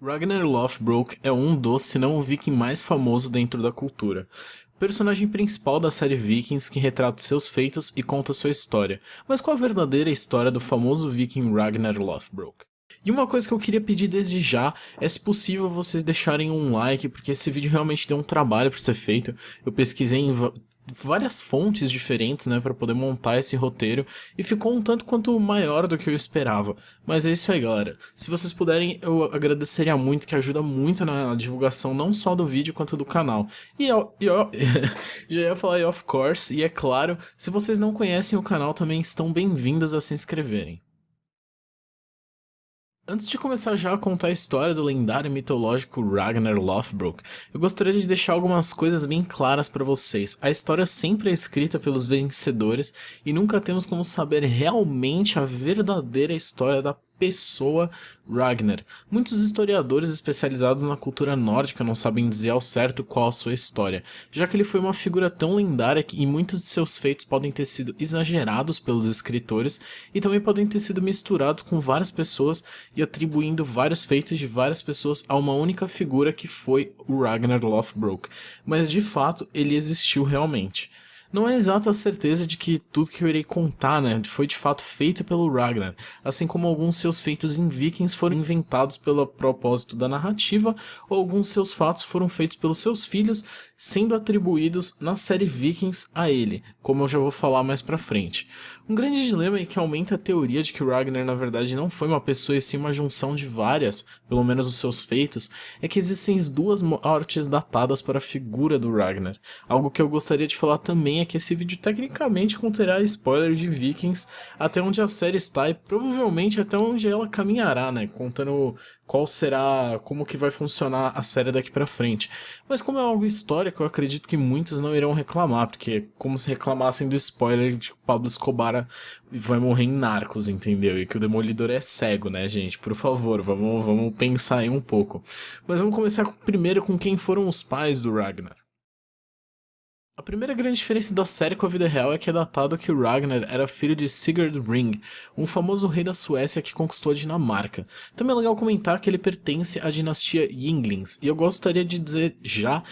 Ragnar Lothbrok é um dos, se não o viking mais famoso dentro da cultura. O personagem principal da série Vikings que retrata seus feitos e conta sua história. Mas qual a verdadeira história do famoso viking Ragnar Lothbrok? E uma coisa que eu queria pedir desde já é, se possível, vocês deixarem um like, porque esse vídeo realmente deu um trabalho para ser feito. Eu pesquisei em várias fontes diferentes, né, para poder montar esse roteiro, e ficou um tanto quanto maior do que eu esperava. Mas é isso aí, galera. Se vocês puderem, eu agradeceria muito, que ajuda muito na divulgação não só do vídeo quanto do canal. Já ia falar of course, e é claro, se vocês não conhecem o canal também estão bem-vindos a se inscreverem. Antes de começar já a contar a história do lendário e mitológico Ragnar Lothbrok, eu gostaria de deixar algumas coisas bem claras para vocês. A história sempre é escrita pelos vencedores e nunca temos como saber realmente a verdadeira história da pessoa Ragnar. Muitos historiadores especializados na cultura nórdica não sabem dizer ao certo qual a sua história, já que ele foi uma figura tão lendária e muitos de seus feitos podem ter sido exagerados pelos escritores e também podem ter sido misturados com várias pessoas e atribuindo vários feitos de várias pessoas a uma única figura que foi o Ragnar Lothbrok, mas de fato ele existiu realmente. Não é exata a certeza de que tudo que eu irei contar, né, foi de fato feito pelo Ragnar, assim como alguns seus feitos em Vikings foram inventados pelo propósito da narrativa, ou alguns seus fatos foram feitos pelos seus filhos, sendo atribuídos na série Vikings a ele, como eu já vou falar mais pra frente. Um grande dilema é que aumenta a teoria de que o Ragnar na verdade não foi uma pessoa e sim uma junção de várias, pelo menos os seus feitos, é que existem duas mortes datadas para a figura do Ragnar. Algo que eu gostaria de falar também é que esse vídeo tecnicamente conterá spoilers de Vikings até onde a série está e provavelmente até onde ela caminhará, né, contando qual será, como que vai funcionar a série daqui pra frente. Mas como é algo histórico, eu acredito que muitos não irão reclamar, porque é como se reclamassem do spoiler de que o Pablo Escobar vai morrer em Narcos, entendeu? E que o Demolidor é cego, né, gente? Por favor, vamos pensar aí um pouco. Mas vamos começar primeiro com quem foram os pais do Ragnar. A primeira grande diferença da série com a vida real é que é datado que o Ragnar era filho de Sigurd Ring, um famoso rei da Suécia que conquistou a Dinamarca. Também é legal comentar que ele pertence à dinastia Yinglings, e eu gostaria de dizer já,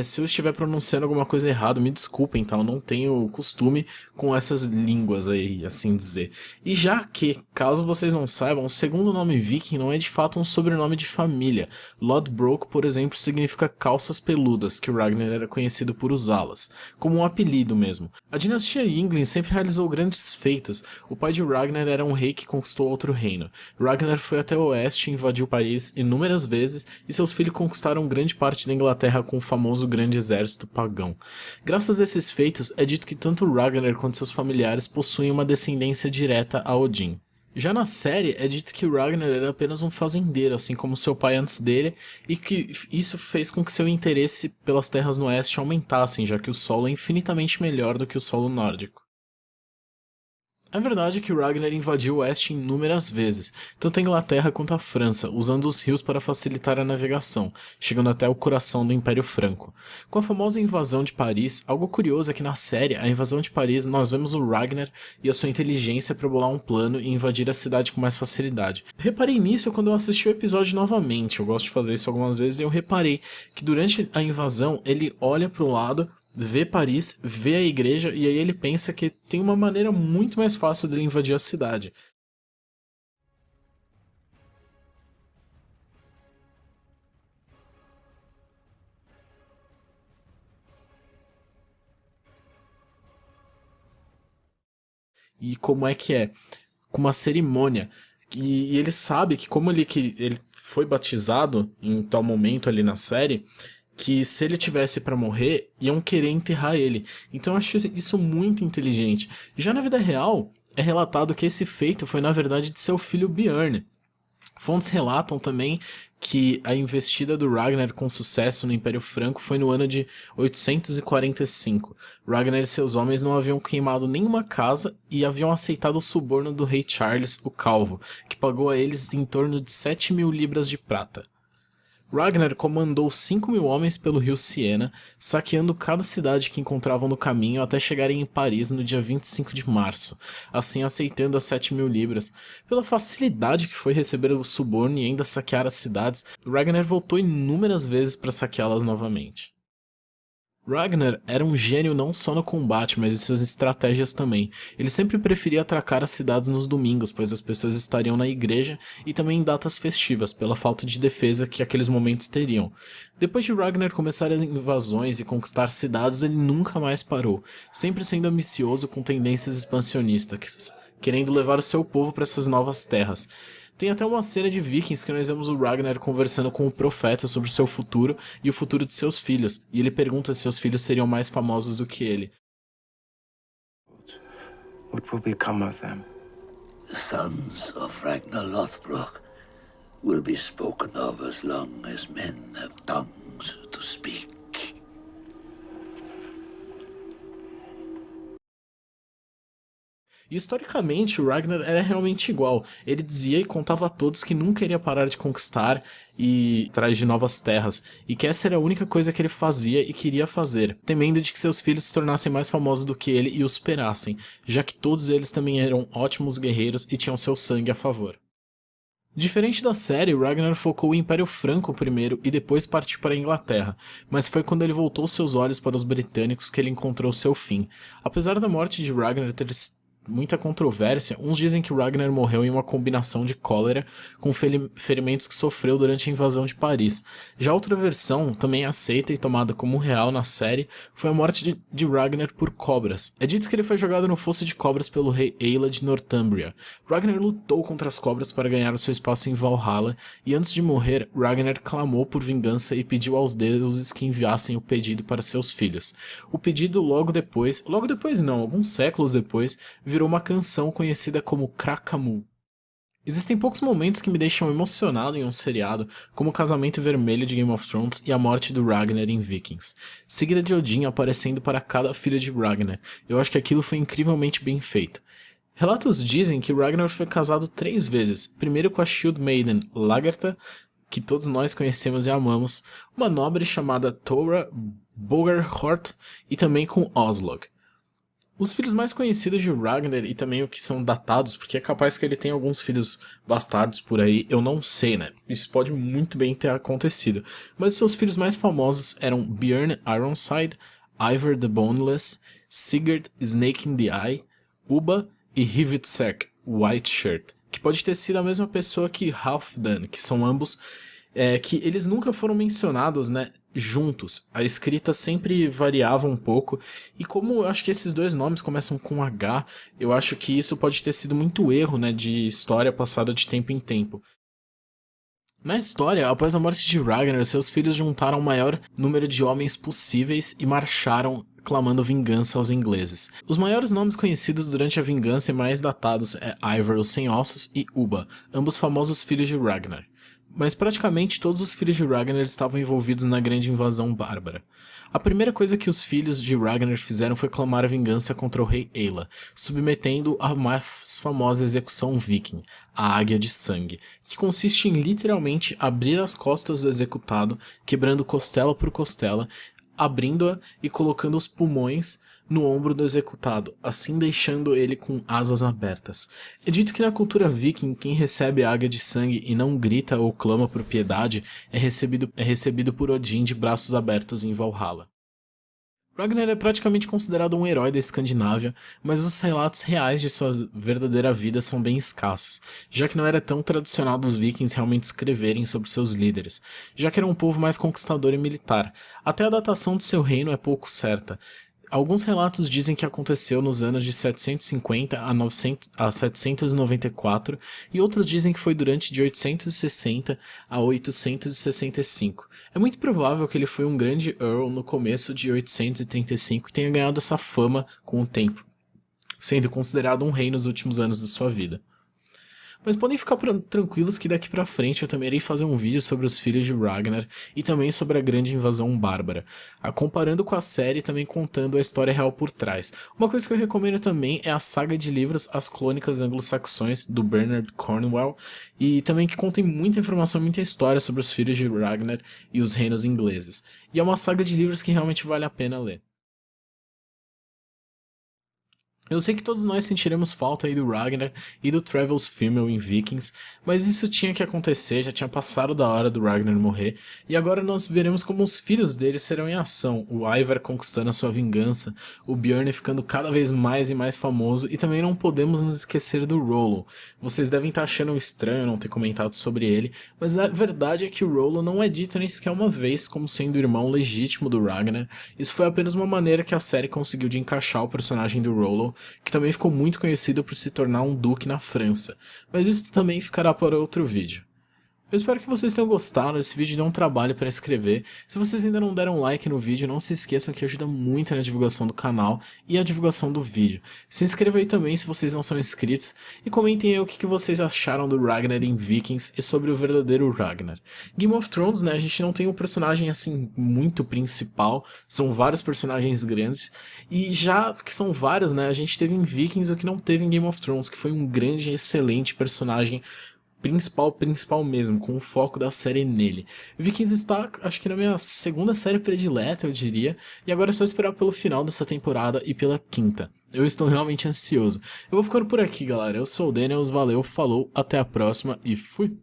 se eu estiver pronunciando alguma coisa errada, me desculpem, tá? Eu não tenho costume com essas línguas aí, assim dizer. E já que, caso vocês não saibam, o segundo nome viking não é de fato um sobrenome de família. Lodbrok, por exemplo, significa calças peludas, que o Ragnar era conhecido por usá-las, como um apelido mesmo. A dinastia Yngling sempre realizou grandes feitos. O pai de Ragnar era um rei que conquistou outro reino. Ragnar foi até o oeste e invadiu Paris inúmeras vezes, e seus filhos conquistaram grande parte da Inglaterra com o famoso grande exército pagão. Graças a esses feitos, é dito que tanto Ragnar quanto seus familiares possuem uma descendência direta a Odin. Já na série, é dito que Ragnar era apenas um fazendeiro, assim como seu pai antes dele, e que isso fez com que seu interesse pelas terras no oeste aumentassem, já que o solo é infinitamente melhor do que o solo nórdico. É verdade que Ragnar invadiu o oeste inúmeras vezes, tanto a Inglaterra quanto a França, usando os rios para facilitar a navegação, chegando até o coração do Império Franco. Com a famosa invasão de Paris, algo curioso é que na série, a invasão de Paris, nós vemos o Ragnar e a sua inteligência para bolar um plano e invadir a cidade com mais facilidade. Reparei nisso quando eu assisti o episódio novamente, eu gosto de fazer isso algumas vezes, e eu reparei que durante a invasão ele olha para o lado, vê Paris, vê a igreja e aí ele pensa que tem uma maneira muito mais fácil dele invadir a cidade. E como é que é? Com uma cerimônia. E ele sabe que como que ele foi batizado em tal momento ali na série, que se ele tivesse pra morrer, iam querer enterrar ele. Então eu acho isso muito inteligente. Já na vida real, é relatado que esse feito foi na verdade de seu filho Bjorn. Fontes relatam também que a investida do Ragnar com sucesso no Império Franco foi no ano de 845. Ragnar e seus homens não haviam queimado nenhuma casa e haviam aceitado o suborno do rei Charles, o Calvo, que pagou a eles em torno de 7.000 libras de prata. Ragnar comandou 5.000 homens pelo rio Siena, saqueando cada cidade que encontravam no caminho até chegarem em Paris no dia 25 de março, assim aceitando as 7.000 libras. Pela facilidade que foi receber o suborno e ainda saquear as cidades, Ragnar voltou inúmeras vezes para saqueá-las novamente. Ragnar era um gênio não só no combate, mas em suas estratégias também. Ele sempre preferia atracar as cidades nos domingos, pois as pessoas estariam na igreja, e também em datas festivas, pela falta de defesa que aqueles momentos teriam. Depois de Ragnar começar as invasões e conquistar cidades, ele nunca mais parou, sempre sendo ambicioso com tendências expansionistas, querendo levar o seu povo para essas novas terras. Tem até uma cena de Vikings que nós vemos o Ragnar conversando com o profeta sobre o seu futuro e o futuro de seus filhos, e ele pergunta se seus filhos seriam mais famosos do que ele. What will become of them? The sons of Ragnar Lothbrok will be spoken of as long as men have tongues to speak. E historicamente, o Ragnar era realmente igual. Ele dizia e contava a todos que nunca iria parar de conquistar e atrás de novas terras, e que essa era a única coisa que ele fazia e queria fazer, temendo de que seus filhos se tornassem mais famosos do que ele e o superassem, já que todos eles também eram ótimos guerreiros e tinham seu sangue a favor. Diferente da série, Ragnar focou o Império Franco primeiro e depois partiu para a Inglaterra, mas foi quando ele voltou seus olhos para os britânicos que ele encontrou seu fim. Apesar da morte de Ragnar ter muita controvérsia, uns dizem que Ragnar morreu em uma combinação de cólera com ferimentos que sofreu durante a invasão de Paris. Já outra versão, também aceita e tomada como real na série, foi a morte de Ragnar por cobras. É dito que ele foi jogado no fosso de cobras pelo rei Aela de Northumbria. Ragnar lutou contra as cobras para ganhar o seu espaço em Valhalla, e antes de morrer, Ragnar clamou por vingança e pediu aos deuses que enviassem o pedido para seus filhos. O pedido logo depois não, alguns séculos depois, virou uma canção conhecida como Krakamu. Existem poucos momentos que me deixam emocionado em um seriado, como o casamento vermelho de Game of Thrones e a morte do Ragnar em Vikings, seguida de Odin aparecendo para cada filho de Ragnar. Eu acho que aquilo foi incrivelmente bem feito. Relatos dizem que Ragnar foi casado 3 vezes, primeiro com a Shield Maiden Lagertha, que todos nós conhecemos e amamos, uma nobre chamada Thora Bogerhort e também com Oslog. Os filhos mais conhecidos de Ragnar e também o que são datados, porque é capaz que ele tenha alguns filhos bastardos por aí, eu não sei, né? Isso pode muito bem ter acontecido. Mas seus filhos mais famosos eram Bjorn Ironside, Ivar the Boneless, Sigurd Snake in the Eye, Ubba e Hivitsek Whiteshirt, que pode ter sido a mesma pessoa que Halfdan, que são ambos que eles nunca foram mencionados, né, juntos. A escrita sempre variava um pouco, e como eu acho que esses dois nomes começam com H, eu acho que isso pode ter sido muito erro, né, de história passada de tempo em tempo. Na história, após a morte de Ragnar, seus filhos juntaram o maior número de homens possíveis e marcharam clamando vingança aos ingleses. Os maiores nomes conhecidos durante a vingança e mais datados é Ivar o Sem Ossos e Ubba, ambos famosos filhos de Ragnar. Mas praticamente todos os filhos de Ragnar estavam envolvidos na grande invasão bárbara. A primeira coisa que os filhos de Ragnar fizeram foi clamar a vingança contra o rei Aela, submetendo a mais famosa execução viking, a Águia de Sangue, que consiste em literalmente abrir as costas do executado, quebrando costela por costela, abrindo-a e colocando os pulmões no ombro do executado, assim deixando ele com asas abertas. É dito que na cultura viking, quem recebe a Águia de Sangue e não grita ou clama por piedade é recebido por Odin de braços abertos em Valhalla. Ragnar é praticamente considerado um herói da Escandinávia, mas os relatos reais de sua verdadeira vida são bem escassos, já que não era tão tradicional dos vikings realmente escreverem sobre seus líderes, já que era um povo mais conquistador e militar. Até a datação de seu reino é pouco certa. Alguns relatos dizem que aconteceu nos anos de 750 a 794, e outros dizem que foi durante de 860 a 865. É muito provável que ele foi um grande Earl no começo de 835 e tenha ganhado essa fama com o tempo, sendo considerado um rei nos últimos anos da sua vida. Mas podem ficar tranquilos que daqui pra frente eu também irei fazer um vídeo sobre os filhos de Ragnar e também sobre a grande invasão bárbara, comparando com a série e também contando a história real por trás. Uma coisa que eu recomendo também é a saga de livros As Crônicas Anglo-Saxões, do Bernard Cornwell, e também que contém muita informação, muita história sobre os filhos de Ragnar e os reinos ingleses. E é uma saga de livros que realmente vale a pena ler. Eu sei que todos nós sentiremos falta aí do Ragnar e do Travel's Female em Vikings, mas isso tinha que acontecer, já tinha passado da hora do Ragnar morrer, e agora nós veremos como os filhos dele serão em ação, o Ivar conquistando a sua vingança, o Bjorn ficando cada vez mais e mais famoso, e também não podemos nos esquecer do Rollo. Vocês devem estar achando estranho não ter comentado sobre ele, mas a verdade é que o Rollo não é dito nem sequer uma vez como sendo o irmão legítimo do Ragnar. Isso foi apenas uma maneira que a série conseguiu de encaixar o personagem do Rollo, que também ficou muito conhecido por se tornar um duque na França, mas isso também ficará para outro vídeo. Eu espero que vocês tenham gostado, esse vídeo deu um trabalho para escrever. Se vocês ainda não deram like no vídeo, não se esqueçam que ajuda muito na divulgação do canal e a divulgação do vídeo. Se inscreva aí também se vocês não são inscritos e comentem aí o que vocês acharam do Ragnar em Vikings e sobre o verdadeiro Ragnar. Game of Thrones, né, a gente não tem um personagem assim muito principal, são vários personagens grandes e já que são vários, né, a gente teve em Vikings o que não teve em Game of Thrones, que foi um grande e excelente personagem principal mesmo, com o foco da série nele. Vikings está, acho que na minha segunda série predileta, eu diria, e agora é só esperar pelo final dessa temporada e pela quinta. Eu estou realmente ansioso. Eu vou ficando por aqui, galera. Eu sou o Daniels, valeu, falou, até a próxima e fui!